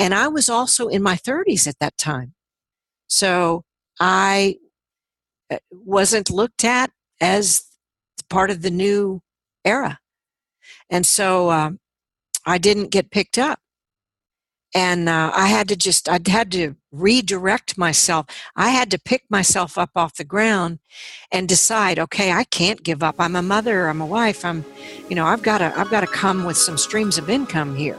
And I was also in my 30s at that time. So I wasn't looked at as part of the new era. And so I didn't get picked up. And I had to redirect myself. I had to pick myself up off the ground and decide, okay, I can't give up. I'm a mother, I'm a wife, I've got to come with some streams of income here.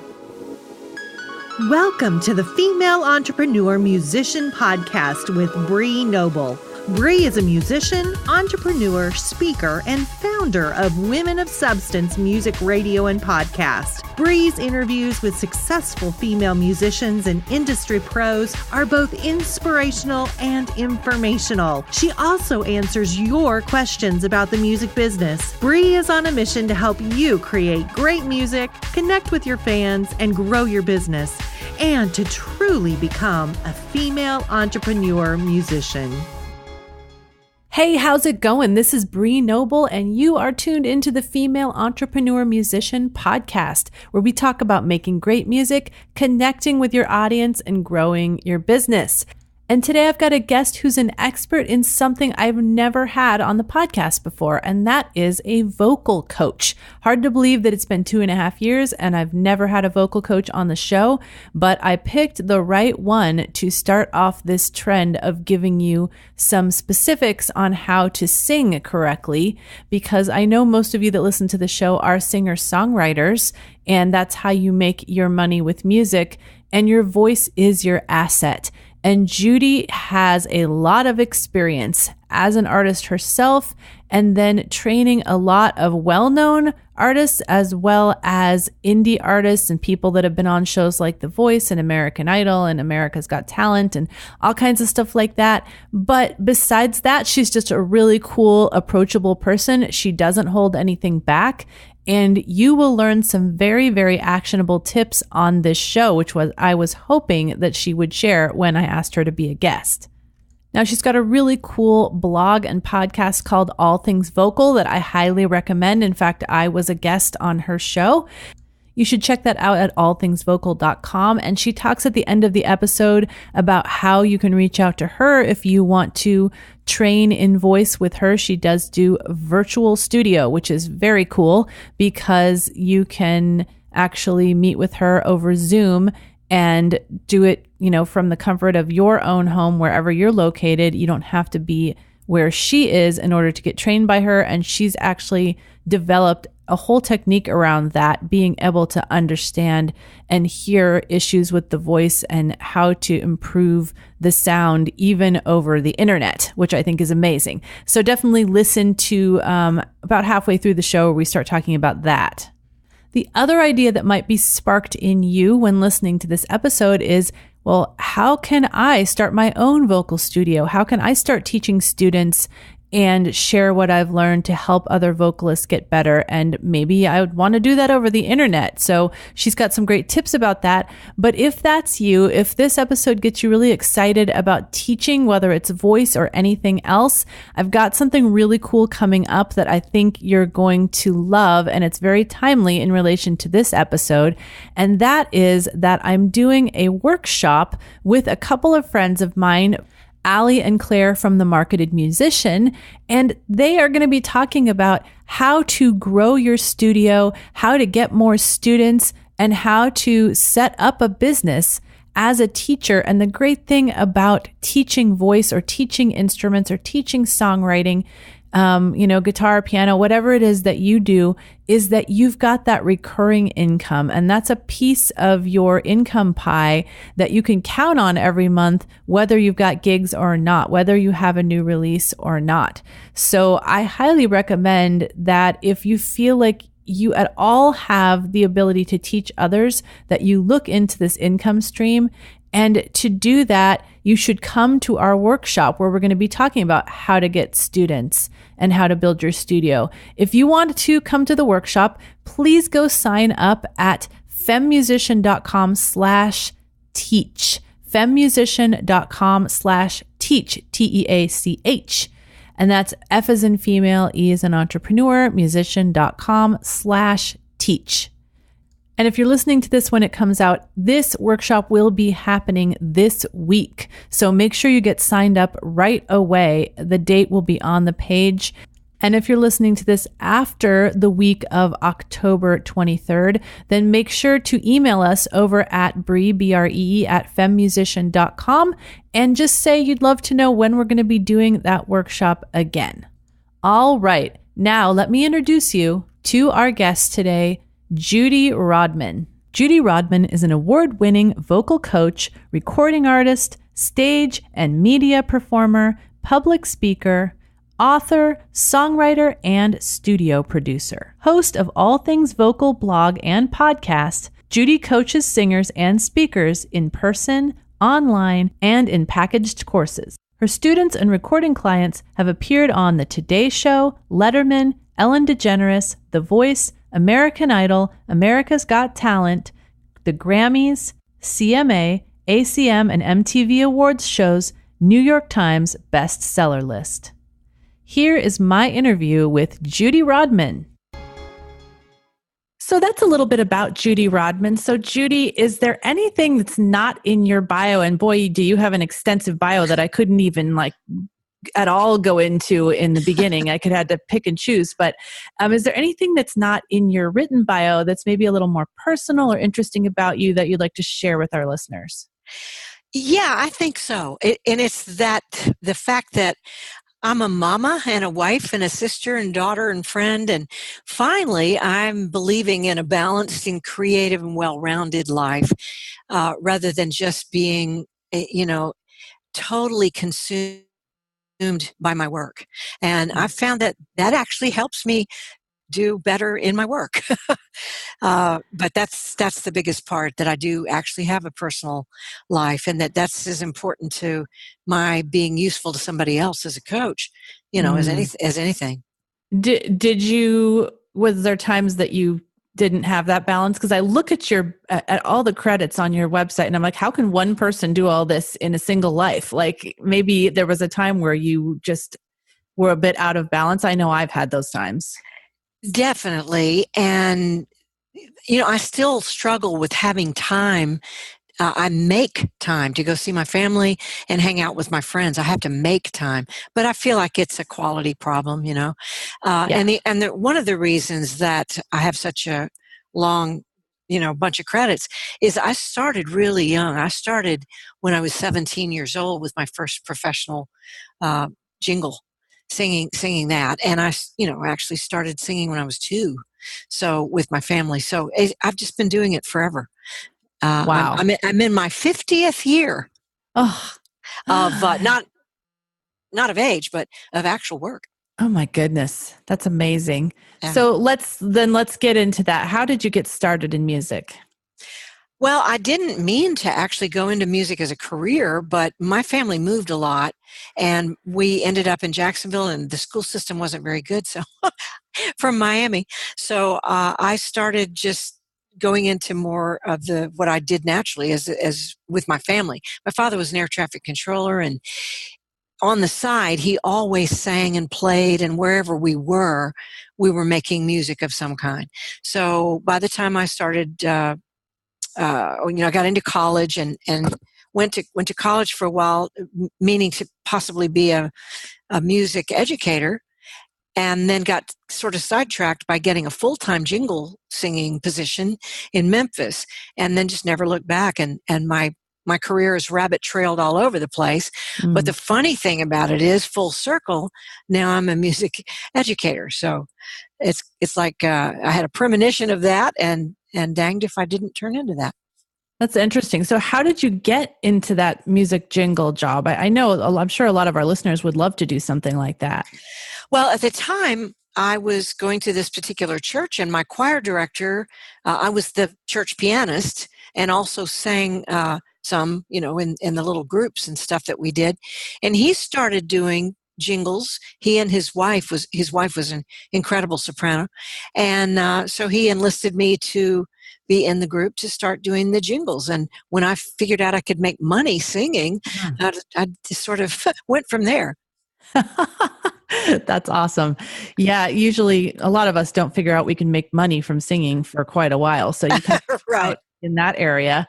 Welcome to the Female Entrepreneur Musician Podcast with Bree Noble. Bree is a musician, entrepreneur, speaker, and founder of Women of Substance Music Radio and Podcast. Bree's interviews with successful female musicians and industry pros are both inspirational and informational. She also answers your questions about the music business. Bree is on a mission to help you create great music, connect with your fans, and grow your business, and to truly become a female entrepreneur musician. Hey, how's it going? This is Bree Noble, and you are tuned into the Female Entrepreneur Musician Podcast, where we talk about making great music, connecting with your audience, and growing your business. And today I've got a guest who's an expert in something I've never had on the podcast before, and that is a vocal coach. Hard to believe that it's been 2.5 years and I've never had a vocal coach on the show, but I picked the right one to start off this trend of giving you some specifics on how to sing correctly, because I know most of you that listen to the show are singer-songwriters, and that's how you make your money with music, and your voice is your asset. And Judy has a lot of experience as an artist herself, and then training a lot of well-known artists as well as indie artists and people that have been on shows like The Voice and American Idol and America's Got Talent and all kinds of stuff like that. But besides that, she's just a really cool, approachable person. She doesn't hold anything back. And you will learn some very, very actionable tips on this show, which I was hoping that she would share when I asked her to be a guest. Now, she's got a really cool blog and podcast called All Things Vocal that I highly recommend. In fact, I was a guest on her show. You should check that out at allthingsvocal.com. And she talks at the end of the episode about how you can reach out to her if you want to train in voice with her. She does do virtual studio, which is very cool because you can actually meet with her over Zoom and do it, from the comfort of your own home, wherever you're located. You don't have to be where she is in order to get trained by her. And she's actually developed a whole technique around that, being able to understand and hear issues with the voice and how to improve the sound even over the internet, which I think is amazing. So definitely listen to about halfway through the show where we start talking about that. The other idea that might be sparked in you when listening to this episode is, well, how can I start my own vocal studio? How can I start teaching students and share what I've learned to help other vocalists get better? And maybe I would want to do that over the internet. So she's got some great tips about that. But if that's you, if this episode gets you really excited about teaching, whether it's voice or anything else, I've got something really cool coming up that I think you're going to love. And it's very timely in relation to this episode. And that is that I'm doing a workshop with a couple of friends of mine, Allie and Claire from The Marketed Musician, and they are going to be talking about how to grow your studio, how to get more students, and how to set up a business as a teacher. And the great thing about teaching voice or teaching instruments or teaching songwriting, guitar, piano, whatever it is that you do, is that you've got that recurring income. And that's a piece of your income pie that you can count on every month, whether you've got gigs or not, whether you have a new release or not. So I highly recommend that if you feel like you at all have the ability to teach others, that you look into this income stream. And to do that, you should come to our workshop where we're going to be talking about how to get students and how to build your studio. If you want to come to the workshop, please go sign up at femmusician.com/teach. femmusician.com/teach, TEACH. And that's F as in female, E as in entrepreneur, musician.com/teach. And if you're listening to this when it comes out, this workshop will be happening this week. So make sure you get signed up right away. The date will be on the page. And if you're listening to this after the week of October 23rd, then make sure to email us over at Bree, BREE, at femmusician.com and just say you'd love to know when we're going to be doing that workshop again. All right. Now let me introduce you to our guest today, Judy Rodman. Judy Rodman is an award-winning vocal coach, recording artist, stage and media performer, public speaker, author, songwriter, and studio producer. Host of All Things Vocal blog and podcast, Judy coaches singers and speakers in person, online, and in packaged courses. Her students and recording clients have appeared on The Today Show, Letterman, Ellen DeGeneres, The Voice, American Idol, America's Got Talent, the Grammys, CMA, ACM, and MTV Awards shows, New York Times bestseller list. Here is my interview with Judy Rodman. So that's a little bit about Judy Rodman. So Judy, is there anything that's not in your bio? And boy, do you have an extensive bio that I couldn't even at all go into in the beginning. I had to pick and choose. But is there anything that's not in your written bio that's maybe a little more personal or interesting about you that you'd like to share with our listeners? Yeah, I think so. And it's the fact that I'm a mama and a wife and a sister and daughter and friend. And finally, I'm believing in a balanced and creative and well-rounded life rather than just being, totally consumed by my work. And I've found that actually helps me do better in my work. But that's the biggest part, that I do actually have a personal life, and that's as important to my being useful to somebody else as a coach, as anything. Was there times that you didn't have that balance? Because I look at at all the credits on your website and I'm like, how can one person do all this in a single life? Like maybe there was a time where you just were a bit out of balance. I know I've had those times. Definitely. And, I still struggle with having time. I make time to go see my family and hang out with my friends. I have to make time, but I feel like it's a quality problem, Yeah. And one of the reasons that I have such a long, bunch of credits is I started really young. I started when I was 17 years old with my first professional jingle. Singing that. And I actually started singing when I was 2. So with my family. So I've just been doing it forever. Wow. I'm in my 50th year of not of age, but of actual work. Oh my goodness. That's amazing. Yeah. So let's get into that. How did you get started in music? Well, I didn't mean to actually go into music as a career, but my family moved a lot and we ended up in Jacksonville, and the school system wasn't very good. So from Miami. So I started just going into more of what I did naturally as with my family. My father was an air traffic controller, and on the side, he always sang and played, and wherever we were making music of some kind. So by the time I started, I got into college and went to college for a while, meaning to possibly be a music educator, and then got sort of sidetracked by getting a full-time jingle singing position in Memphis, and then just never looked back. And my career is rabbit trailed all over the place. Mm. But the funny thing about it is, full circle, now I'm a music educator. So it's like I had a premonition of that, and danged if I didn't turn into that. That's interesting. So how did you get into that music jingle job? I'm sure a lot of our listeners would love to do something like that. Well, at the time, I was going to this particular church, and my choir director, I was the church pianist and also sang some, in the little groups and stuff that we did. And he started doing jingles. He and his wife was an incredible soprano. And so he enlisted me to be in the group to start doing the jingles. And when I figured out I could make money singing, I just sort of went from there. That's awesome. Yeah, usually a lot of us don't figure out we can make money from singing for quite a while. So you kind of Right. out in that area.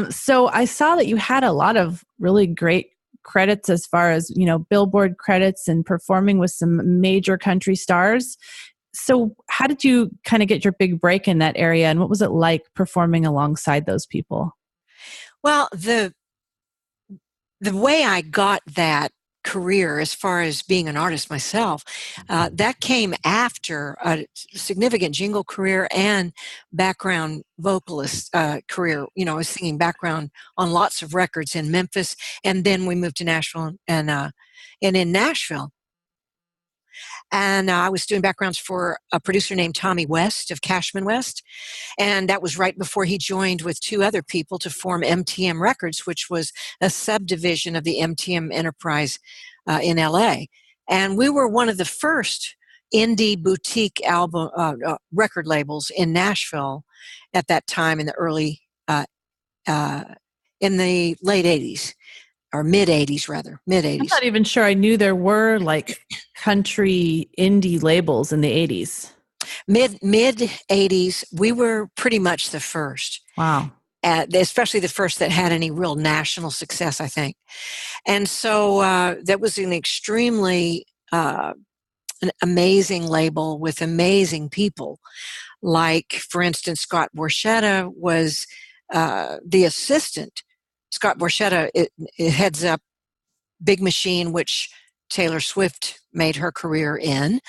So I saw that you had a lot of really great credits as far as, Billboard credits and performing with some major country stars. So how did you kind of get your big break in that area? And what was it like performing alongside those people? Well, the way I got that career as far as being an artist myself, that came after a significant jingle career and background vocalist career. I was singing background on lots of records in Memphis, and then we moved to Nashville, and in Nashville. And I was doing backgrounds for a producer named Tommy West of Cashman West. And that was right before he joined with two other people to form MTM Records, which was a subdivision of the MTM Enterprise in LA. And we were one of the first indie boutique album record labels in Nashville at that time in the in the late 80s. Or mid 80s, rather. Mid I'm 80s. not even sure I knew there were like country indie labels in the 80s. Mid 80s, we were pretty much the first. Wow. Especially the first that had any real national success, I think. And so that was an extremely an amazing label with amazing people. Like, for instance, Scott Borchetta was the assistant. Scott Borchetta it heads up Big Machine, which Taylor Swift made her career in,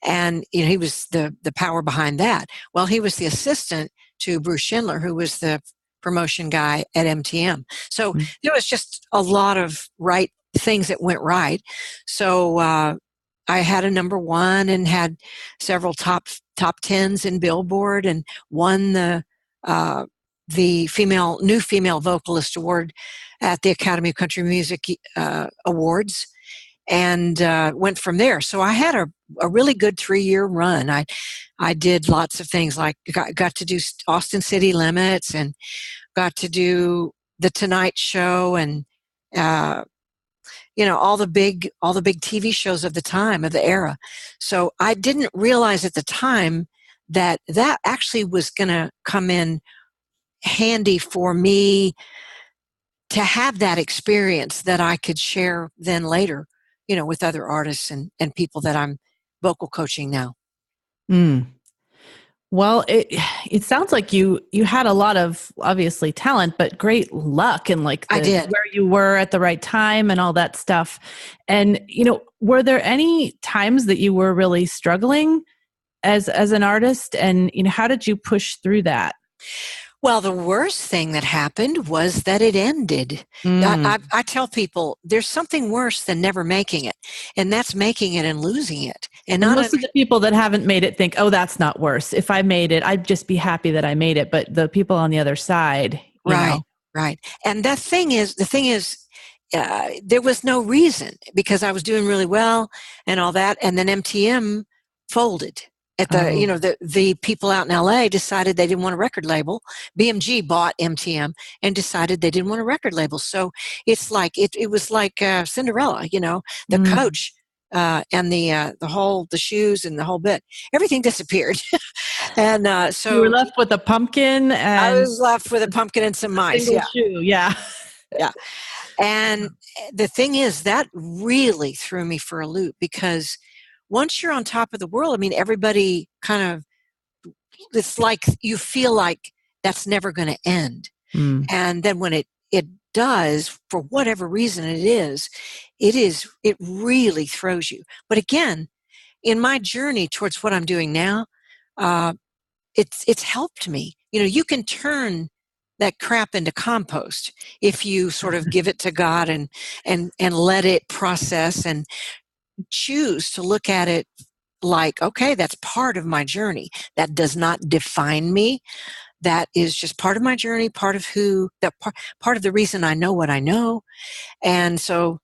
and he was the power behind that. Well, he was the assistant to Bruce Schindler, who was the promotion guy at MTM. So there was just a lot of right things that went right. So I had a number one and had several top tens in Billboard, and won the new female vocalist award at the Academy of Country Music Awards, and went from there. So I had a really good 3-year run. I did lots of things, like got to do Austin City Limits, and got to do The Tonight Show, and all the big TV shows of the time, of the era. So I didn't realize at the time that actually was going to come in handy for me to have that experience that I could share then later, with other artists and people that I'm vocal coaching now. Mm. Well, it sounds like you had a lot of obviously talent, but great luck and I did. where you were at the right time and all that stuff. And, were there any times that you were really struggling as an artist, and, how did you push through that? Well, the worst thing that happened was that it ended. I tell people there's something worse than never making it, and that's making it and losing it. And most of the people that haven't made it think, oh, that's not worse. If I made it, I'd just be happy that I made it. But the people on the other side, right. And the thing is, there was no reason, because I was doing really well and all that, and then MTM folded. At the people out in LA decided they didn't want a record label. BMG bought MTM and decided they didn't want a record label. So it's like it was like Cinderella, the coach and the shoes and the whole bit. Everything disappeared, and so you were left with a pumpkin. And I was left with a pumpkin and some mice. Yeah, shoe. Yeah. And the thing is, that really threw me for a loop, because once you're on top of the world, I mean, everybody it's like you feel like that's never going to end. And then when it does, for whatever reason it really throws you. But again, in my journey towards what I'm doing now, it's helped me. You can turn that crap into compost if you sort of give it to God and let it process, and choose to look at it like, okay, that's part of my journey. That does not define me. That is just part of my journey, part of part of the reason I know what I know. And so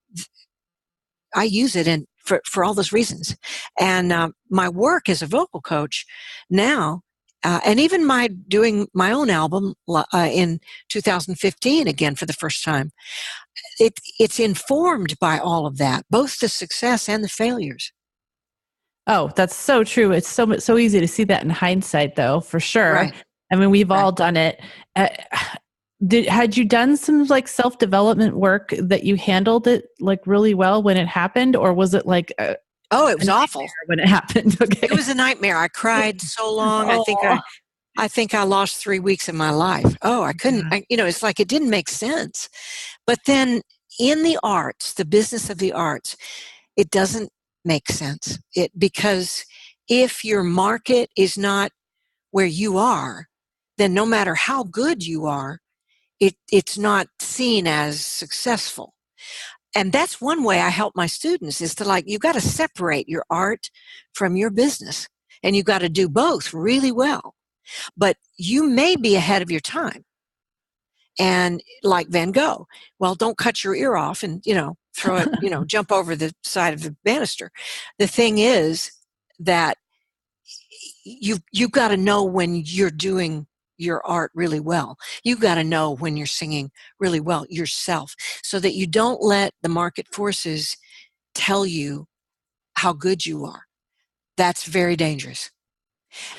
I use it for all those reasons. And my work as a vocal coach now, and even my doing my own album in 2015, again, for the first time, it's informed by all of that, both the success and the failures. Oh, that's so true. It's so easy to see that in hindsight, though, for sure. Right. I mean, we've Right. all done it. Uh, had you done some like self-development work that you handled it like really well when it happened, or was it like Oh, it a was awful. nightmare when it happened? It was Okay. a nightmare. I cried so long. Oh, I think I lost 3 weeks of my life. Oh, I couldn't, yeah. it's like it didn't make sense. But then in the arts, the business of the arts, it doesn't make sense. Because if your market is not where you are, then no matter how good you are, it's not seen as successful. And that's one way I help my students is to you got to separate your art from your business, and you got to do both really well. But you may be ahead of your time. And like Van Gogh, well, don't cut your ear off and, throw it, jump over the side of the banister. The thing is that you've got to know when you're doing your art really well. You've got to know when you're singing really well yourself, so that you don't let the market forces tell you how good you are. That's very dangerous.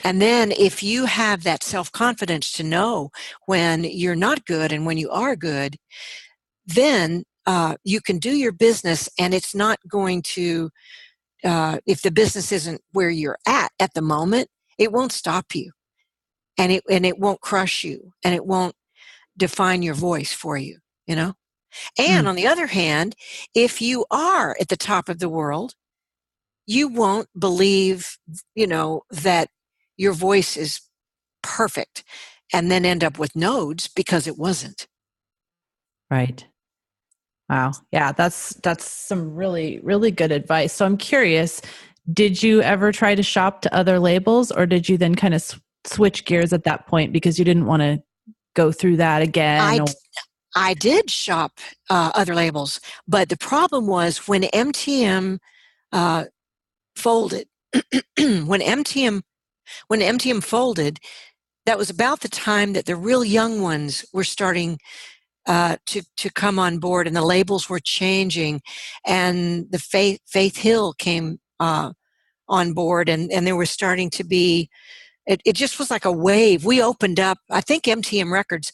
And then if you have that self-confidence to know when you're not good and when you are good, then you can do your business, and it's not going to, if the business isn't where you're at the moment, it won't stop you, and it won't crush you, and it won't define your voice for you, you know? And Mm, on the other hand, if you are at the top of the world, you won't believe, that your voice is perfect and then end up with nodes because it wasn't. right. Wow. Yeah, that's some really, really good advice. So I'm curious, did you ever try to shop to other labels, or did you then kind of switch gears at that point because you didn't want to go through that again? I, I did shop other labels, but the problem was when MTM folded, when MTM when MTM folded, that was about the time that the real young ones were starting to come on board, and the labels were changing, and the Faith Hill came on board, and there was starting to be. It just was like a wave. We opened up. I think MTM Records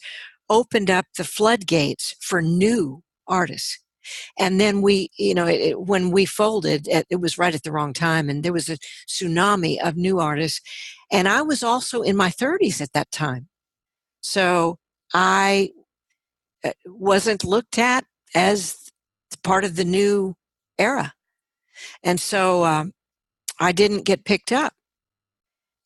opened up the floodgates for new artists. And then when we folded, it was right at the wrong time, and there was a tsunami of new artists. And I was also in my 30s at that time, so I wasn't looked at as part of the new era, and so I didn't get picked up.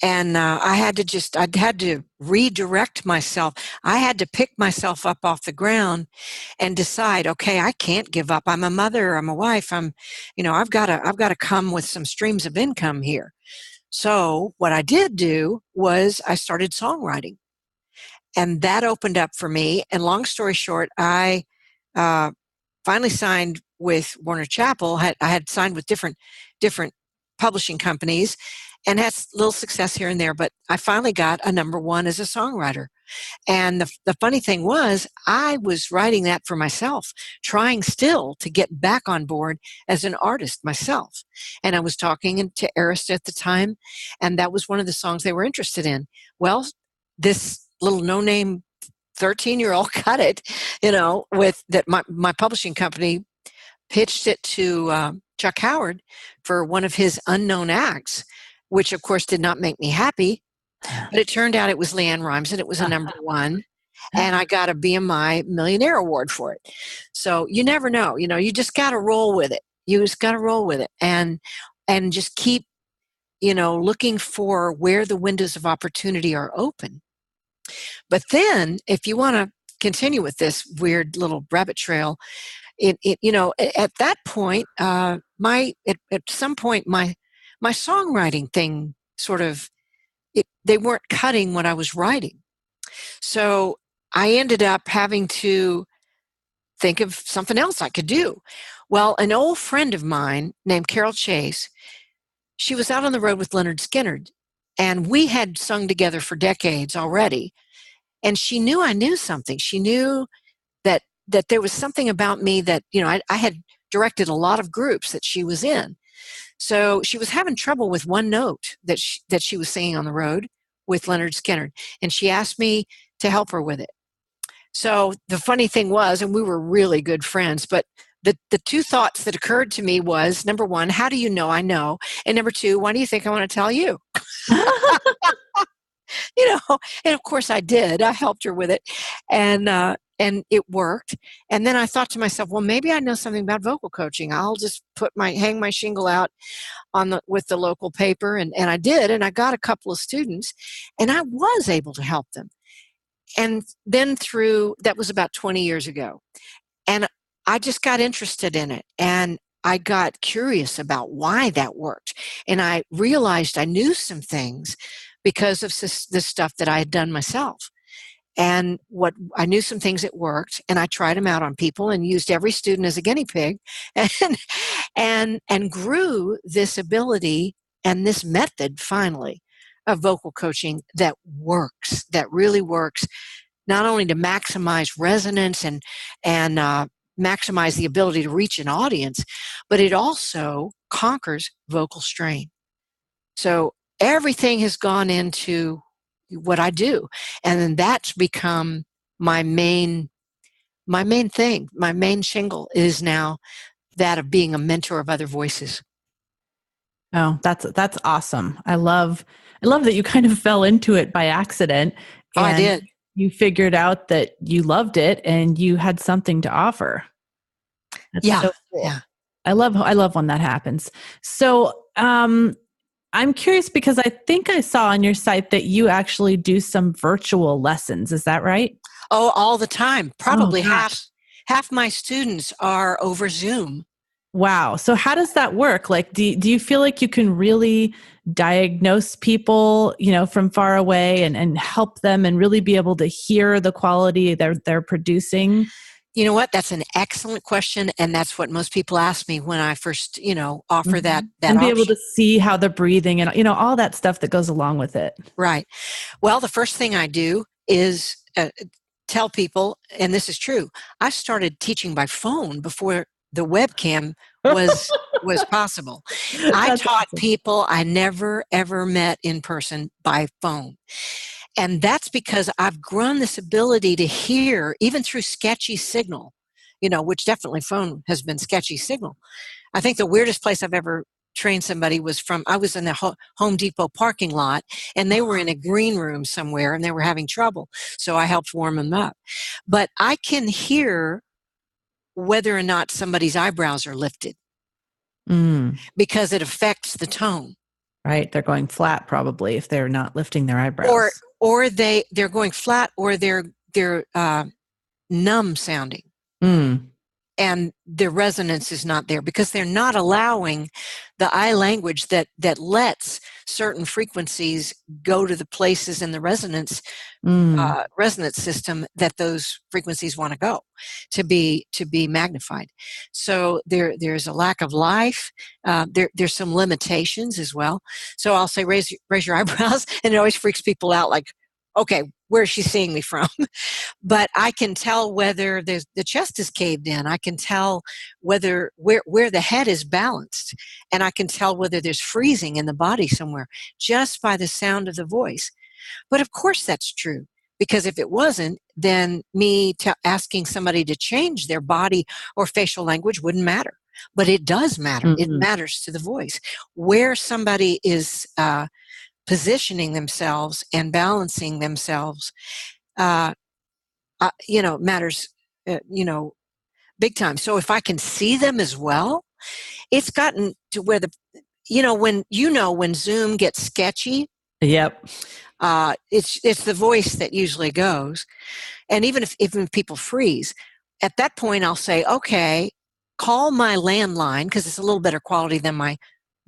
And I had to redirect myself. I had to pick myself up off the ground and decide, okay, I can't give up. I'm a mother, I'm a wife, I've got to come with some streams of income here. So what I did do was I started songwriting, and that opened up for me. And long story short, I uh, finally signed with Warner Chappell. I had signed with different publishing companies and had little success here and there, but I finally got a #1 as a songwriter. And the funny thing was, I was writing that for myself, trying still to get back on board as an artist myself. And I was talking to Arista at the time, and that was one of the songs they were interested in. Well, this little no-name 13-year-old cut it, with that my publishing company pitched it to Chuck Howard for one of his unknown acts, which of course did not make me happy. But it turned out it was Leanne Rhymes, and it was a #1, and I got a BMI Millionaire Award for it. So you never know, you just got to roll with it. You just got to roll with it, and just keep, looking for where the windows of opportunity are open. But then, if you want to continue with this weird little rabbit trail, at that point, at some point, my songwriting thing sort of, they weren't cutting what I was writing. So I ended up having to think of something else I could do. Well, an old friend of mine named Carol Chase, she was out on the road with Leonard Skinner, and we had sung together for decades already. And she knew I knew something. She knew that there was something about me that, I had directed a lot of groups that she was in. So she was having trouble with one note that she was singing on the road with Leonard Skinner, and she asked me to help her with it. So the funny thing was, and we were really good friends, but the two thoughts that occurred to me was, number one, how do you know I know? And number two, why do you think I want to tell you? And of course I did. I helped her with it, and it worked. And then I thought to myself, well, maybe I know something about vocal coaching. I'll just hang my shingle out with the local paper, and I did, and I got a couple of students, and I was able to help them. And then that was about 20 years ago, and I just got interested in it, and I got curious about why that worked, and I realized I knew some things because of the stuff that I had done myself. And what I knew some things that worked, and I tried them out on people and used every student as a guinea pig, and grew this ability and this method finally of vocal coaching that works, that really works, not only to maximize resonance and maximize the ability to reach an audience, but it also conquers vocal strain. So everything has gone into what I do, and then that's become my main thing. My main shingle is now that of being a mentor of other voices. Oh, that's awesome. I love that you kind of fell into it by accident. Oh, I did. You figured out that you loved it and you had something to offer. That's so cool. Yeah. I love when that happens. So, I'm curious because I think I saw on your site that you actually do some virtual lessons. Is that right? Oh, all the time. Probably half my students are over Zoom. Wow. So how does that work? Like, do you feel like you can really diagnose people, from far away and help them and really be able to hear the quality they're producing? You know what? That's an excellent question, and that's what most people ask me when I first, offer that and be option. able to see how they're breathing and all that stuff that goes along with it. Right. Well, the first thing I do is tell people, and this is true, I started teaching by phone before the webcam was possible. I taught people I never ever met in person by phone. And that's because I've grown this ability to hear, even through sketchy signal, which definitely phone has been sketchy signal. I think the weirdest place I've ever trained somebody I was in the Home Depot parking lot, and they were in a green room somewhere, and they were having trouble. So I helped warm them up. But I can hear whether or not somebody's eyebrows are lifted because it affects the tone. Right. They're going flat probably if they're not lifting their eyebrows. Or they're going flat, or they're numb sounding. And the resonance is not there because they're not allowing the eye language that lets certain frequencies go to the places in the resonance system that those frequencies want to go to be magnified. So there's a lack of life. There's some limitations as well. So I'll say raise your eyebrows, and it always freaks people out. Like, okay, where is she seeing me from? But I can tell whether the chest is caved in. I can tell where the head is balanced, and I can tell whether there's freezing in the body somewhere just by the sound of the voice. But of course that's true, because if it wasn't, then me asking somebody to change their body or facial language wouldn't matter. But it does matter. Mm-hmm. It matters to the voice. Where somebody is positioning themselves and balancing themselves, matters, big time. So if I can see them as well, it's gotten to where when Zoom gets sketchy. Yep. It's the voice that usually goes. And even if people freeze, at that point I'll say, okay, call my landline, because it's a little better quality than my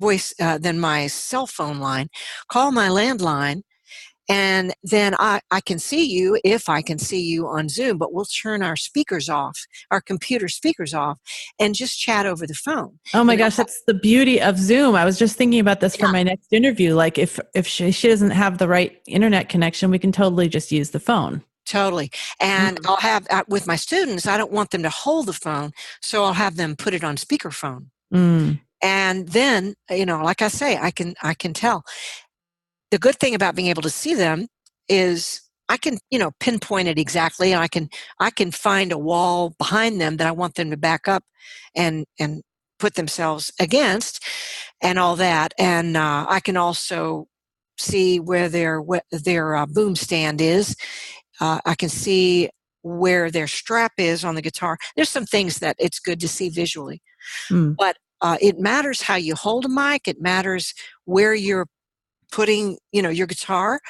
voice, than my cell phone line. Call my landline, and then I can see you if I can see you on Zoom, but we'll turn our speakers off, our computer speakers off, and just chat over the phone. Oh my gosh, that's the beauty of Zoom. I was just thinking about this for my next interview. Like if she doesn't have the right internet connection, we can totally just use the phone. Totally. And I'll have, with my students, I don't want them to hold the phone, so I'll have them put it on speakerphone. And then, like I say, I can tell. The good thing about being able to see them is I can, pinpoint it exactly. And I can find a wall behind them that I want them to back up and put themselves against and all that. And I can also see where their boom stand is. I can see where their strap is on the guitar. There's some things that it's good to see visually, but it matters how you hold a mic. It matters where you're putting, your guitar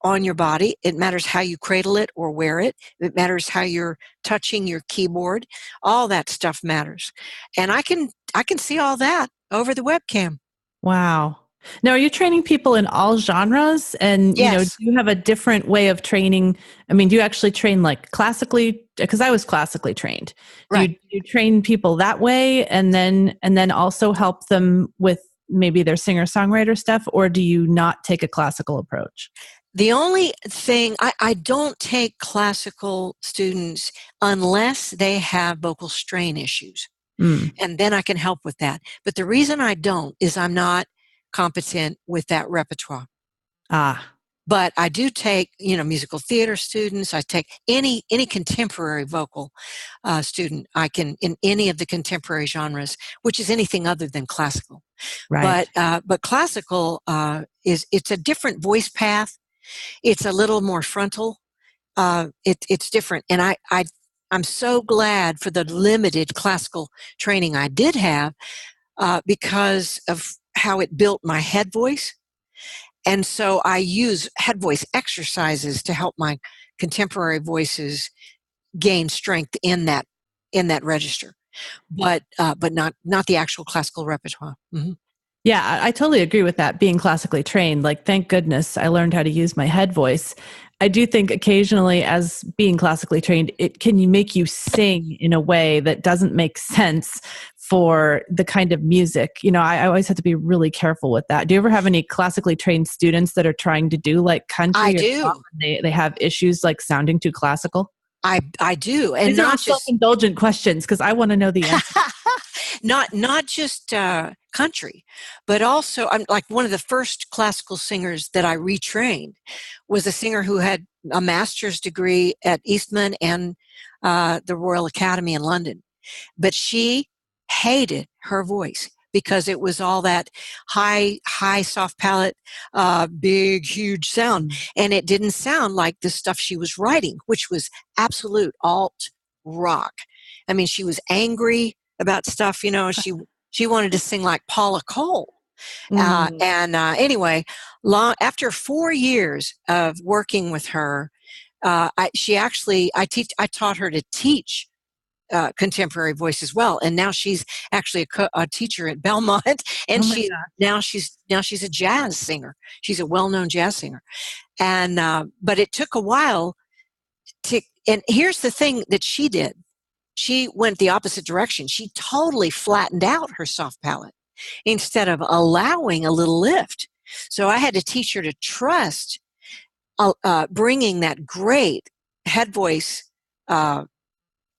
on your body. It matters how you cradle it or wear it. It matters how you're touching your keyboard. All that stuff matters. And I can see all that over the webcam. Wow. Now, are you training people in all genres? And, Yes. do you have a different way of training? I mean, do you actually train like classically? Because I was classically trained. Right. Do you train people that way and then also help them with maybe their singer-songwriter stuff? Or do you not take a classical approach? The only thing, I don't take classical students unless they have vocal strain issues. And then I can help with that. But the reason I don't is I'm not competent with that repertoire. But I do take, musical theater students. I take any contemporary vocal student I can in any of the contemporary genres, which is anything other than classical. Right. But classical it's a different voice path. It's a little more frontal. It's different, and I'm so glad for the limited classical training I did have because of how it built my head voice. And so I use head voice exercises to help my contemporary voices gain strength in that register, but not the actual classical repertoire. Mm-hmm. Yeah, I totally agree with that. Being classically trained, like, thank goodness I learned how to use my head voice. I do think occasionally, as being classically trained, it can make you sing in a way that doesn't make sense for the kind of music. I always have to be really careful with that. Do you ever have any classically trained students that are trying to do like country I or do. pop, and they have issues like sounding too classical? I do, and These are not self-indulgent questions because I want to know the answer. not just country, but also I'm like one of the first classical singers that I retrained was a singer who had a master's degree at Eastman and the Royal Academy in London, but she hated her voice because it was all that high soft palate, big, huge sound. And it didn't sound like the stuff she was writing, which was absolute alt rock. I mean, she was angry about stuff, she wanted to sing like Paula Cole. Anyway, after 4 years of working with her, I taught her to teach contemporary voice as well, and now she's actually a teacher at Belmont, and she's a jazz singer. She's a well-known jazz singer, and but it took a while to. And here's the thing that she did: she went the opposite direction. She totally flattened out her soft palate instead of allowing a little lift. So I had to teach her to trust bringing that great head voice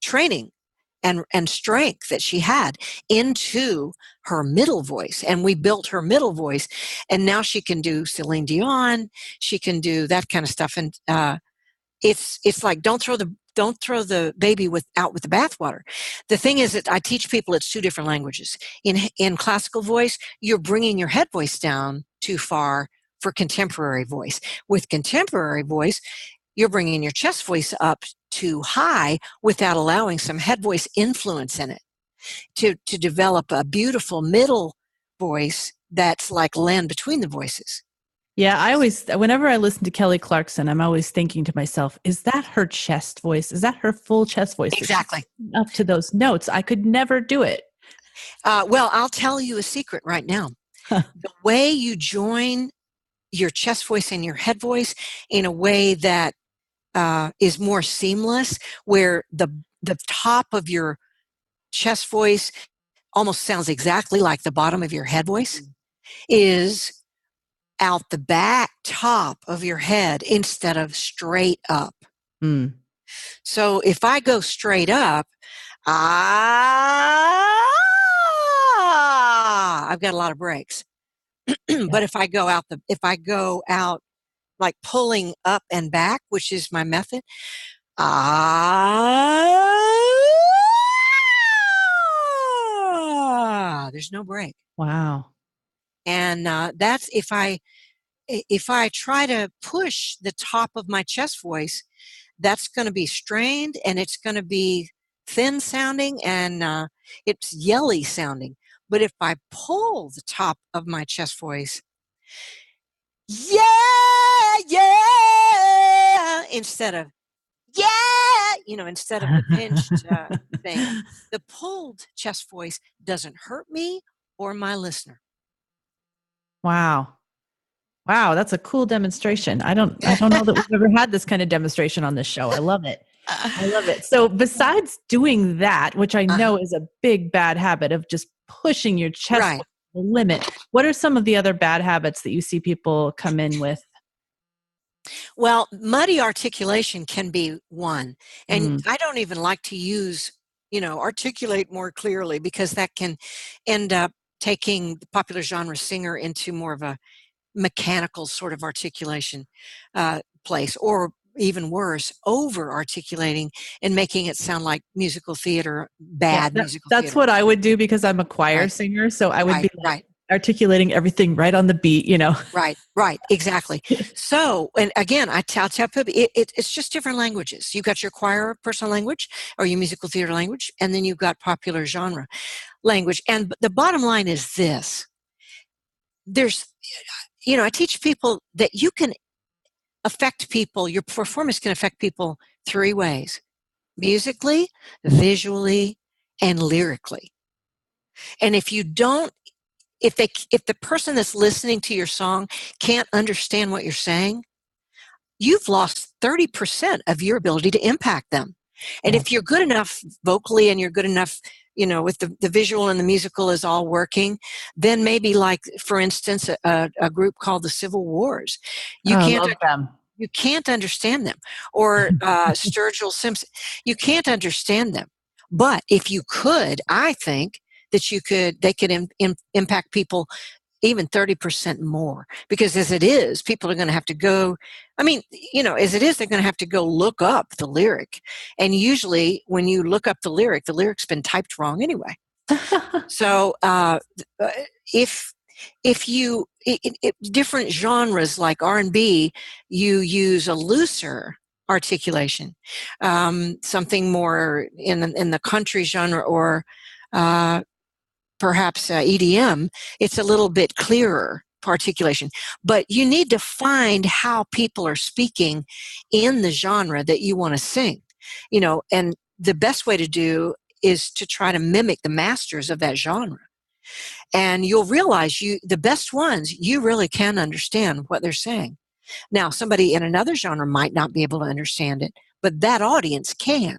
training and strength that she had into her middle voice. And we built her middle voice. And now she can do Celine Dion. She can do that kind of stuff. And it's like, don't throw the baby out with the bathwater. The thing is that I teach people it's two different languages. In classical voice, you're bringing your head voice down too far for contemporary voice. With contemporary voice, you're bringing your chest voice up too high without allowing some head voice influence in it to develop a beautiful middle voice that's like land between the voices. Yeah, whenever I listen to Kelly Clarkson, I'm always thinking to myself, is that her chest voice? Is that her full chest voice? Exactly. Up to those notes. I could never do it. Well, I'll tell you a secret right now. The way you join your chest voice and your head voice in a way that is more seamless, where the top of your chest voice almost sounds exactly like the bottom of your head voice, is out the back top of your head instead of straight up. So if I go straight up, I've got a lot of breaks. But if I go out like pulling up and back, which is my method, there's no break. Wow. And that's if I try to push the top of my chest voice, that's going to be strained and it's going to be thin sounding and it's yelly sounding. But if I pull the top of my chest voice, yeah, instead of instead of the pinched thing, the pulled chest voice doesn't hurt me or my listener. Wow. Wow, that's a cool demonstration. I don't know that we've ever had this kind of demonstration on this show. I love it. I love it. So besides doing that, which I know is a big bad habit of just pushing your chest to the limit, what are some of the other bad habits that you see people come in with? Well, muddy articulation can be one. And I don't even like to use, articulate more clearly, because that can end up taking the popular genre singer into more of a mechanical sort of articulation place, or even worse, over articulating and making it sound like musical theater, musical theater. That's what I would do, because I'm a choir singer. So I would be articulating everything right on the beat, Right, exactly. So, and again, I'll tell people, it's just different languages. You've got your choir personal language or your musical theater language, and then you've got popular genre language. And the bottom line is this. I teach people that you can affect people, your performance can affect people three ways: musically, visually, and lyrically. And if the person that's listening to your song can't understand what you're saying, you've lost 30% of your ability to impact them. And if you're good enough vocally and you're good enough, with the visual and the musical is all working, then maybe, like, for instance, a group called the Civil Wars. You can't understand them. Or Sturgill Simpson. You can't understand them. But if you could, I think that they could impact people even 30% more, because as it is, people are going to have to go, as it is, they're going to have to go look up the lyric. And usually when you look up the lyric's been typed wrong anyway. So if different genres like R&B, you use a looser articulation, something more in the country genre, or perhaps EDM, it's a little bit clearer articulation. But you need to find how people are speaking in the genre that you want to sing, and the best way to do is to try to mimic the masters of that genre. And you'll realize the best ones, you really can understand what they're saying. Now, somebody in another genre might not be able to understand it, but that audience can.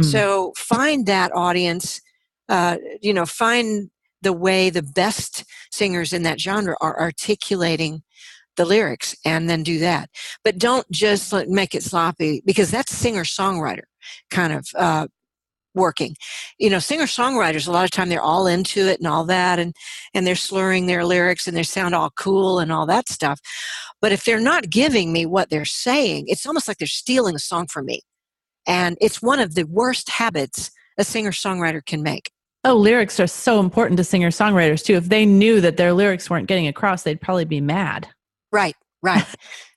So find that audience, find the way the best singers in that genre are articulating the lyrics, and then do that. But don't just make it sloppy, because that's singer-songwriter kind of working. Singer-songwriters, a lot of time they're all into it and all that, and they're slurring their lyrics and they sound all cool and all that stuff. But if they're not giving me what they're saying, it's almost like they're stealing a song from me. And it's one of the worst habits a singer-songwriter can make. Oh, lyrics are so important to singer-songwriters too. If they knew that their lyrics weren't getting across, they'd probably be mad. Right.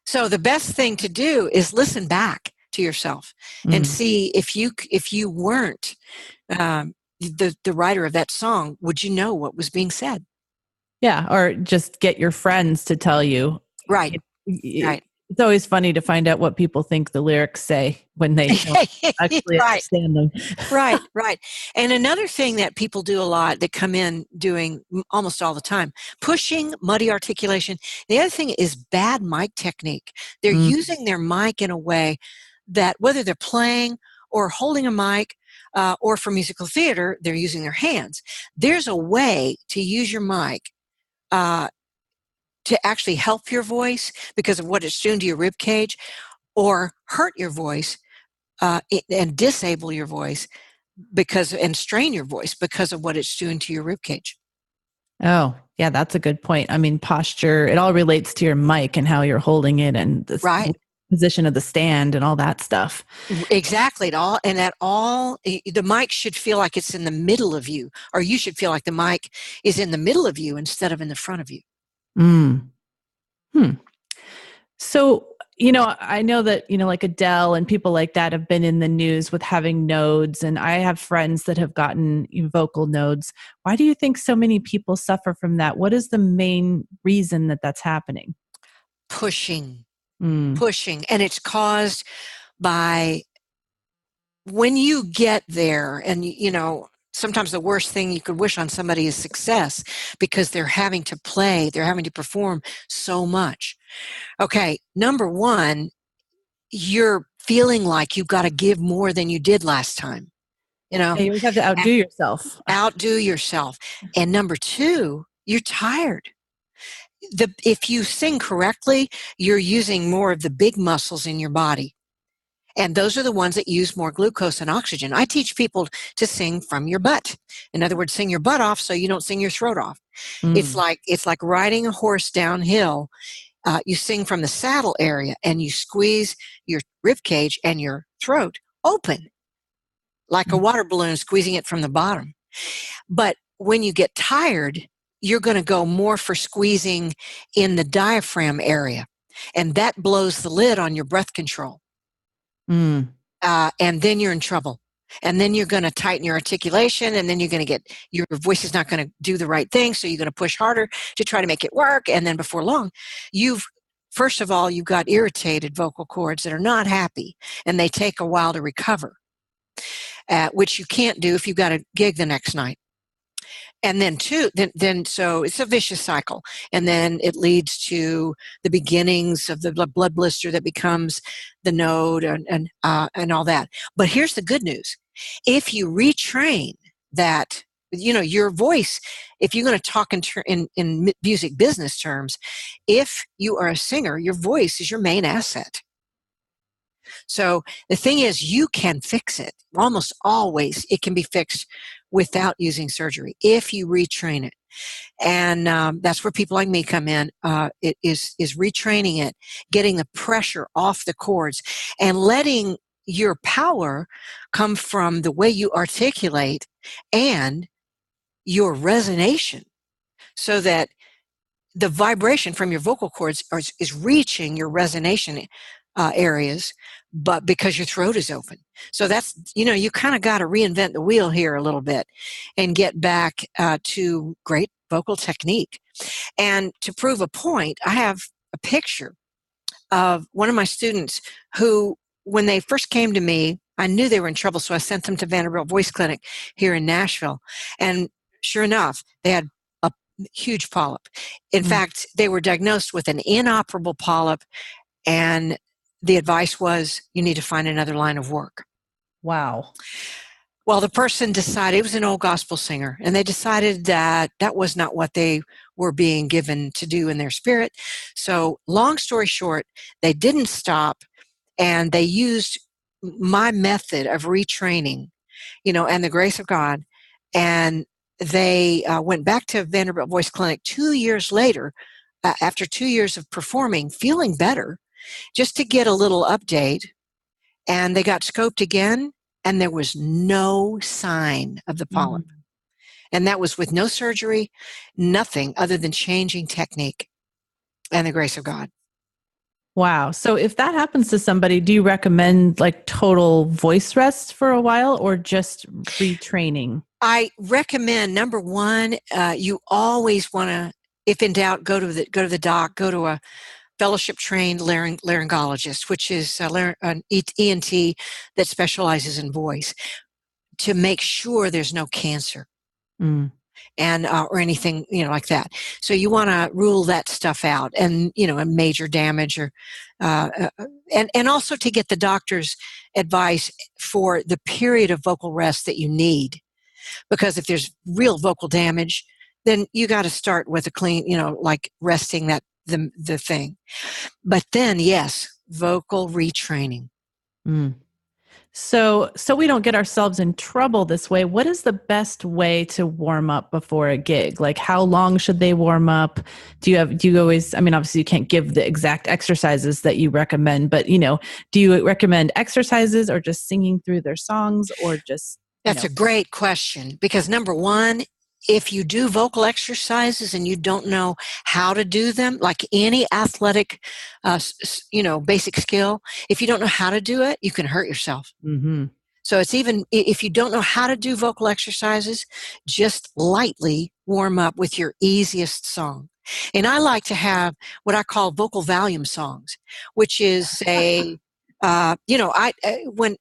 So the best thing to do is listen back to yourself and see if you weren't the writer of that song, would you know what was being said? Yeah, or just get your friends to tell you. Right. It's always funny to find out what people think the lyrics say when they don't actually understand them. Right. And another thing that people do a lot, that come in doing almost all the time, pushing muddy articulation. The other thing is bad mic technique. They're using their mic in a way that, whether they're playing or holding a mic, or for musical theater, they're using their hands. There's a way to use your mic to actually help your voice because of what it's doing to your rib cage, or hurt your voice and disable your voice and strain your voice because of what it's doing to your rib cage. Oh, yeah, that's a good point. I mean, posture, it all relates to your mic and how you're holding it and Right. position of the stand and all that stuff. Exactly. The mic should feel like it's in the middle of you, or you should feel like the mic is in the middle of you instead of in the front of you. Mm. Hmm. So, I know that, like Adele and people like that have been in the news with having nodes, and I have friends that have gotten vocal nodes. Why do you think so many people suffer from that? What is the main reason that that's happening? Pushing, Mm. pushing. And it's caused by when you get there, and sometimes the worst thing you could wish on somebody is success, because they're having to play, they're having to perform so much. Okay, number one, you're feeling like you've got to give more than you did last time. Yeah, you always have to outdo yourself. Outdo yourself. And number two, you're tired. If you sing correctly, you're using more of the big muscles in your body. And those are the ones that use more glucose and oxygen. I teach people to sing from your butt. In other words, sing your butt off so you don't sing your throat off. It's Mm. like riding a horse downhill. You sing from the saddle area and you squeeze your rib cage and your throat open like a water balloon, squeezing it from the bottom. But when you get tired, you're going to go more for squeezing in the diaphragm area. And that blows the lid on your breath control. Mm. And then you're in trouble. And then you're going to tighten your articulation, and then you're going to get, your voice is not going to do the right thing. So you're going to push harder to try to make it work. And then before long, first of all, you've got irritated vocal cords that are not happy, and they take a while to recover, which you can't do if you've got a gig the next night. And then so it's a vicious cycle, and then it leads to the beginnings of the blood blister that becomes the node, and all that. But here's the good news: if you retrain that, your voice, if you're going to talk in music business terms, if you are a singer, your voice is your main asset. So the thing is, you can fix it. Almost always, it can be fixed without using surgery if you retrain it. And that's where people like me come in. It is retraining it, getting the pressure off the cords, and letting your power come from the way you articulate and your resonation, so that the vibration from your vocal cords is reaching your resonation areas, but because your throat is open. So that's, you kind of got to reinvent the wheel here a little bit and get back to great vocal technique. And to prove a point, I have a picture of one of my students who, when they first came to me, I knew they were in trouble, so I sent them to Vanderbilt Voice Clinic here in Nashville. And sure enough, they had a huge polyp. In fact, they were diagnosed with an inoperable polyp, and the advice was, you need to find another line of work. Wow. Well, the person decided, it was an old gospel singer, and they decided that that was not what they were being given to do in their spirit. So long story short, they didn't stop, and they used my method of retraining, and the grace of God. And they went back to Vanderbilt Voice Clinic 2 years later, after 2 years of performing, feeling better, just to get a little update. And they got scoped again, and there was no sign of the polyp. And that was with no surgery, nothing other than changing technique and the grace of God. Wow. So if that happens to somebody, do you recommend like total voice rest for a while or just retraining? I recommend, number one, you always want to, if in doubt, go to the doc, go to a fellowship trained laryngologist, which is an ENT that specializes in voice, to make sure there's no cancer. And or anything like that. So you want to rule that stuff out, and a major damage, or and also to get the doctor's advice for the period of vocal rest that you need, because if there's real vocal damage, then you got to start with a clean, like resting the thing. But then, yes, vocal retraining. So we don't get ourselves in trouble this way, what is the best way to warm up before a gig? Like, how long should they warm up? Do you always, I mean, obviously you can't give the exact exercises that you recommend, but do you recommend exercises or just singing through their songs or just, That's a great question, because number one, if you do vocal exercises and you don't know how to do them, like any athletic, basic skill, if you don't know how to do it, you can hurt yourself. Mm-hmm. So it's even if you don't know how to do vocal exercises, just lightly warm up with your easiest song. And I like to have what I call vocal volume songs, which is when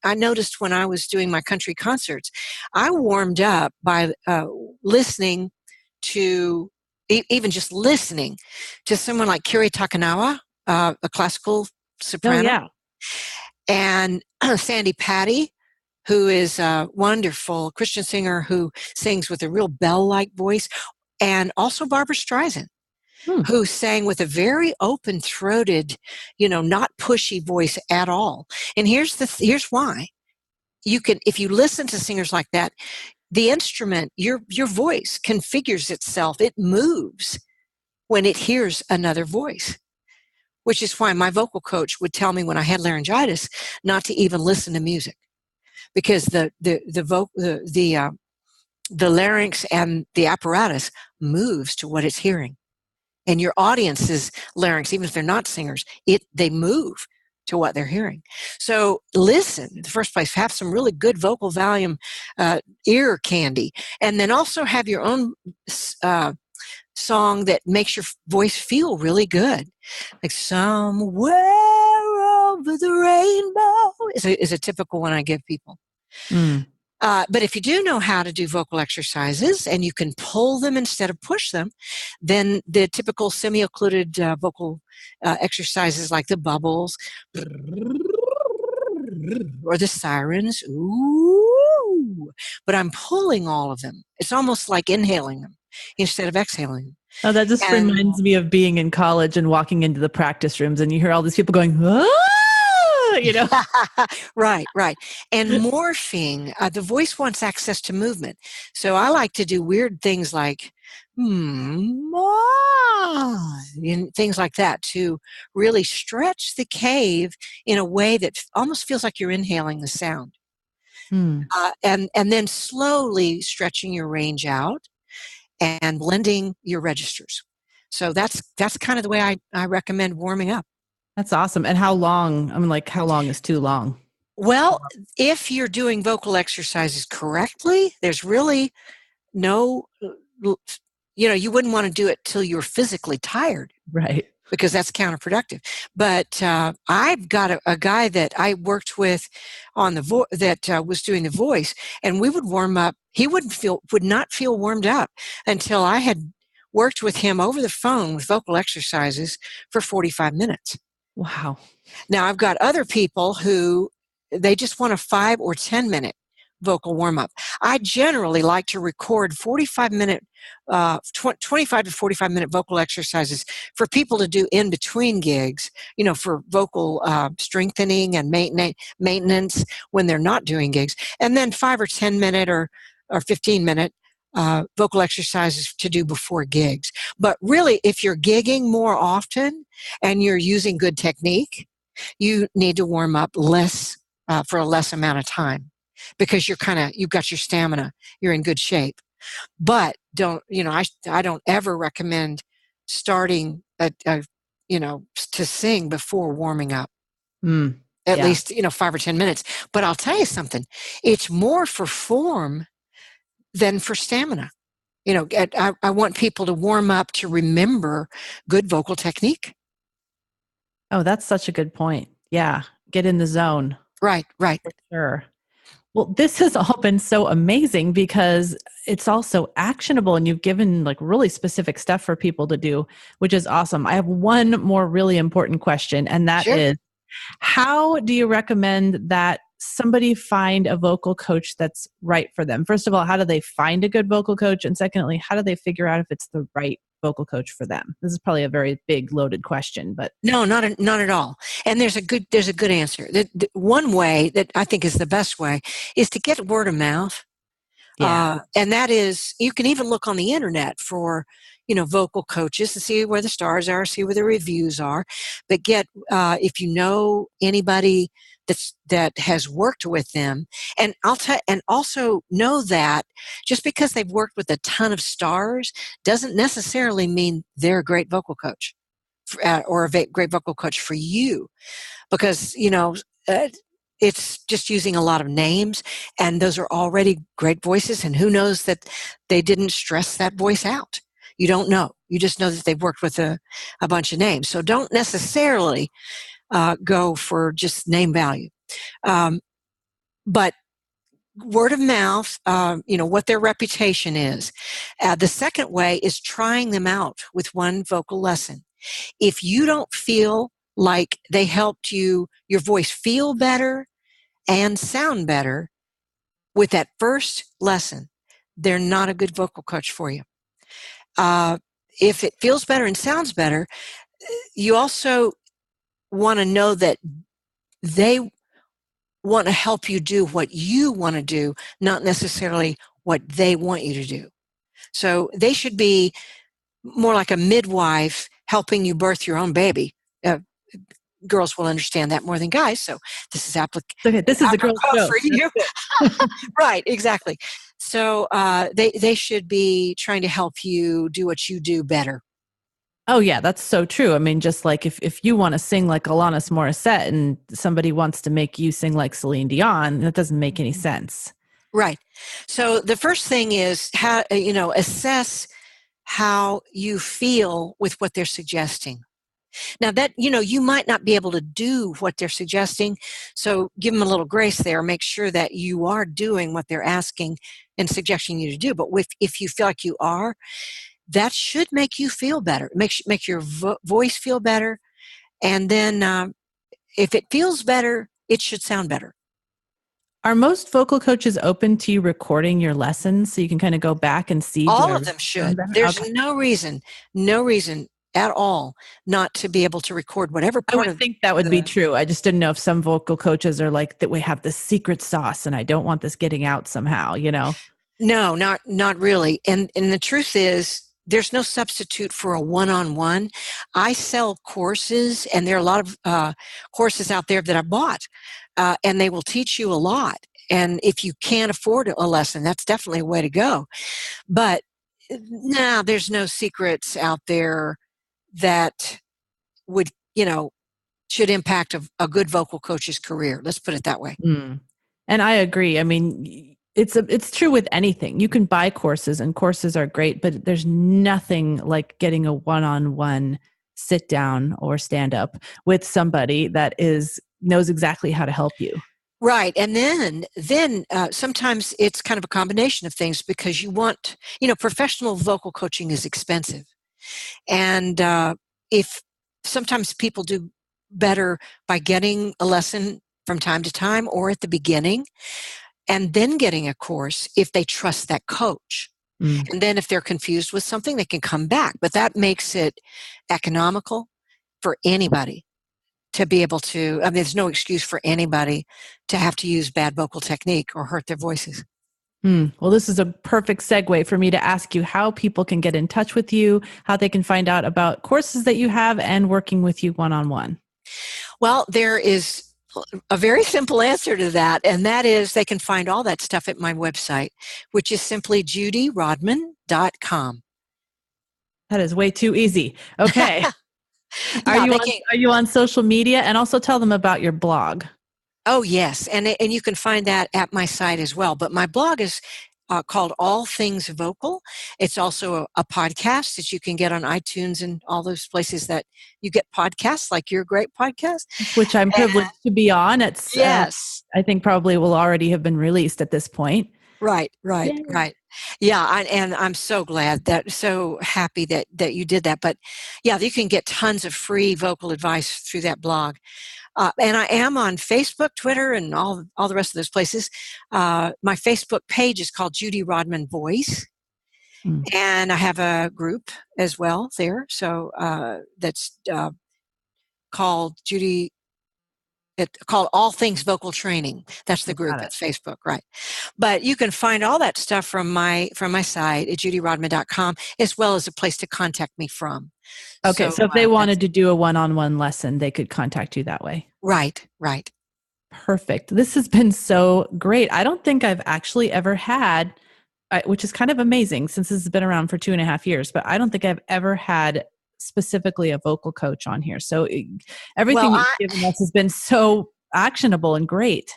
I noticed when I was doing my country concerts, I warmed up by listening to even just listening to someone like Kiri Takanawa, a classical soprano, Oh, yeah. and Sandy Patty, who is a wonderful Christian singer who sings with a real bell-like voice, and also Barbara Streisand, who sang with a very open-throated, not pushy voice at all. And here's why. You can, if you listen to singers like that, the instrument, your voice configures itself. It moves when it hears another voice, which is why my vocal coach would tell me when I had laryngitis not to even listen to music, because the larynx and the apparatus moves to what it's hearing. And your audience's larynx, even if they're not singers, they move to what they're hearing. So listen, in the first place, have some really good vocal volume ear candy, and then also have your own song that makes your voice feel really good. Like Somewhere Over the Rainbow is a typical one I give people. But if you do know how to do vocal exercises and you can pull them instead of push them, then the typical semi-occluded vocal exercises like the bubbles or the sirens, ooh, but I'm pulling all of them. It's almost like inhaling them instead of exhaling them. Oh, that just reminds me of being in college and walking into the practice rooms and you hear all these people going, Right. And morphing, the voice wants access to movement. So I like to do weird things like, and things like that to really stretch the cave in a way that almost feels like you're inhaling the sound. And then slowly stretching your range out and blending your registers. So that's kind of the way I recommend warming up. That's awesome. And how long? I mean, like, how long is too long? Well, if you're doing vocal exercises correctly, there's really no, you wouldn't want to do it till you're physically tired. Right. Because that's counterproductive. But I've got a guy that I worked with on that was doing the voice, and we would warm up. He would not feel warmed up until I had worked with him over the phone with vocal exercises for 45 minutes. Wow. Now I've got other people who they just want a 5 or 10 minute vocal warm-up. I generally like to record 25 to 45 minute vocal exercises for people to do in between gigs, for vocal strengthening and maintenance when they're not doing gigs, and then 5 or 10 minute or 15 minute vocal exercises to do before gigs. But really, if you're gigging more often and you're using good technique, you need to warm up less for a less amount of time, because you've got your stamina, you're in good shape. But I don't ever recommend starting to sing before warming up. At least 5 or 10 minutes. But I'll tell you something, it's more for form than for stamina. I want people to warm up to remember good vocal technique. Oh, that's such a good point. Yeah. Get in the zone. Right. For sure. Well, this has all been so amazing because it's also actionable and you've given like really specific stuff for people to do, which is awesome. I have one more really important question, and that is, how do you recommend that somebody find a vocal coach that's right for them? First of all, how do they find a good vocal coach? And secondly, how do they figure out if it's the right vocal coach for them? This is probably a very big loaded question, but No, not at all. And there's a good answer. The one way that I think is the best way is to get word of mouth. yeah. And that is, you can even look on the internet for, vocal coaches to see where the stars are, see where the reviews are. But if you know anybody that has worked with them, and and also know that just because they've worked with a ton of stars doesn't necessarily mean they're a great vocal coach, or a great vocal coach for you, because it's just using a lot of names, and those are already great voices, and who knows that they didn't stress that voice out. You don't know. You just know that they've worked with a bunch of names. So don't necessarily go for just name value. But word of mouth, what their reputation is. The second way is trying them out with one vocal lesson. If you don't feel like they helped your voice feel better and sound better with that first lesson, they're not a good vocal coach for you. If it feels better and sounds better, you also want to know that they want to help you do what you want to do, not necessarily what they want you to do. So they should be more like a midwife helping you birth your own baby. Girls will understand that more than guys. So this is okay, this is a girl's show for you. Right, exactly. So they should be trying to help you do what you do better. Oh yeah, that's so true. I mean, just like if you want to sing like Alanis Morissette and somebody wants to make you sing like Celine Dion, that doesn't make any sense. Right. So the first thing is how assess how you feel with what they're suggesting. Now that, you might not be able to do what they're suggesting, so give them a little grace there. Make sure that you are doing what they're asking and suggesting you to do. But if you feel like you are, that should make you feel better. Make your voice feel better. And then if it feels better, it should sound better. Are most vocal coaches open to you recording your lessons so you can kind of go back and see? All of them should. There's no reason at all not to be able to record whatever part I would think that would be true. I just didn't know if some vocal coaches are like that we have this secret sauce and I don't want this getting out somehow, No, not really. And the truth is there's no substitute for a one-on-one. I sell courses, and there are a lot of courses out there that I bought, and they will teach you a lot. And if you can't afford a lesson, that's definitely a way to go. But no, there's no secrets out there that would, should impact a good vocal coach's career. Let's put it that way. Mm. And I agree. I mean, it's true with anything. You can buy courses, and courses are great, but there's nothing like getting a one-on-one sit down or stand up with somebody that knows exactly how to help you. Right. And then sometimes it's kind of a combination of things, because you want, professional vocal coaching is expensive. And if sometimes people do better by getting a lesson from time to time or at the beginning, and then getting a course if they trust that coach. Mm. And then if they're confused with something, they can come back. But that makes it economical for anybody to be able to, there's no excuse for anybody to have to use bad vocal technique or hurt their voices. Well, this is a perfect segue for me to ask you how people can get in touch with you, how they can find out about courses that you have and working with you one-on-one. Well, there is a very simple answer to that, and that is they can find all that stuff at my website, which is simply judyrodman.com. That is way too easy. Okay. Are you on social media? And also tell them about your blog. Oh, yes. And you can find that at my site as well. But my blog is called All Things Vocal. It's also a podcast that you can get on iTunes and all those places that you get podcasts, like your great podcast. Which I'm privileged to be on. It's yes. I think probably will already have been released at this point. Right. Yeah, and I'm so happy that you did that. But yeah, you can get tons of free vocal advice through that blog. And I am on Facebook, Twitter, and all the rest of those places. My Facebook page is called Judy Rodman Voice. Mm. And I have a group as well there. So that's called called All Things Vocal Training. That's the group. Got it. It's Facebook, right? But you can find all that stuff from my site at judyrodman.com, as well as a place to contact me from. Okay, so if they that's wanted to do a one-on-one lesson, they could contact you that way. right. Perfect. This has been so great. I don't think I've actually ever had, which is kind of amazing since this has been around for 2.5 years, but I don't think I've ever had specifically a vocal coach on here. So everything Well, you've given us has been so actionable and great.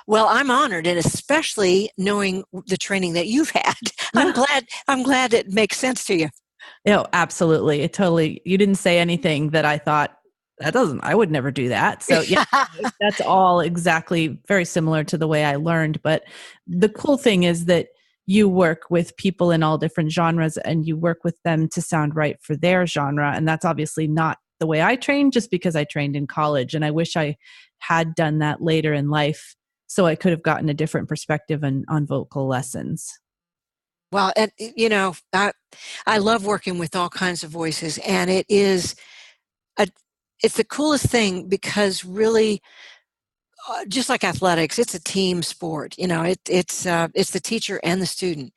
Well, I'm honored, and especially knowing the training that you've had. I'm glad it makes sense to you. Oh, absolutely. You didn't say anything that I thought I would never do that. So yeah, that's all exactly very similar to the way I learned. But the cool thing is that you work with people in all different genres and you work with them to sound right for their genre. And that's obviously not the way I trained, just because I trained in college. And I wish I had done that later in life so I could have gotten a different perspective on vocal lessons. Well, and I love working with all kinds of voices, and it's the coolest thing because really, just like athletics, it's a team sport. It's the teacher and the student.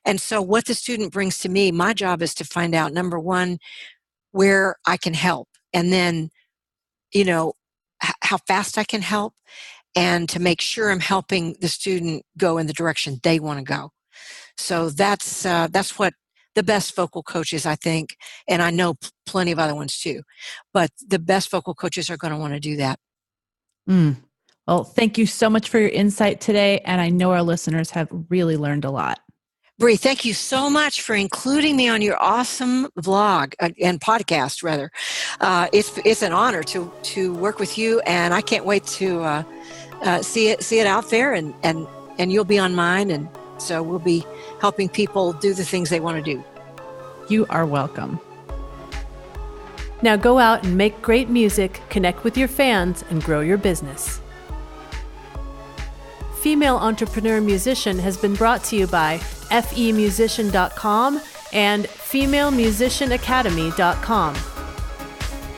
And so what the student brings to me, my job is to find out, number one, where I can help, and then, how fast I can help, and to make sure I'm helping the student go in the direction they want to go. So that's what the best vocal coaches, I think, and I know plenty of other ones too, but the best vocal coaches are going to want to do that. Well, thank you so much for your insight today, and I know our listeners have really learned a lot. Bree, thank you so much for including me on your awesome vlog and podcast, rather. It's an honor to work with you, and I can't wait to see it out there, and you'll be on mine, and so we'll be helping people do the things they want to do. You are welcome. Now go out and make great music, connect with your fans, and grow your business. Female Entrepreneur Musician has been brought to you by FEM118 and FemaleMusicianAcademy.com.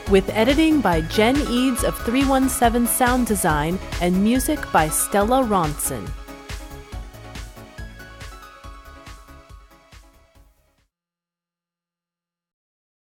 With editing by Jen Eads of 317 Sound Design and music by Stella Ronson.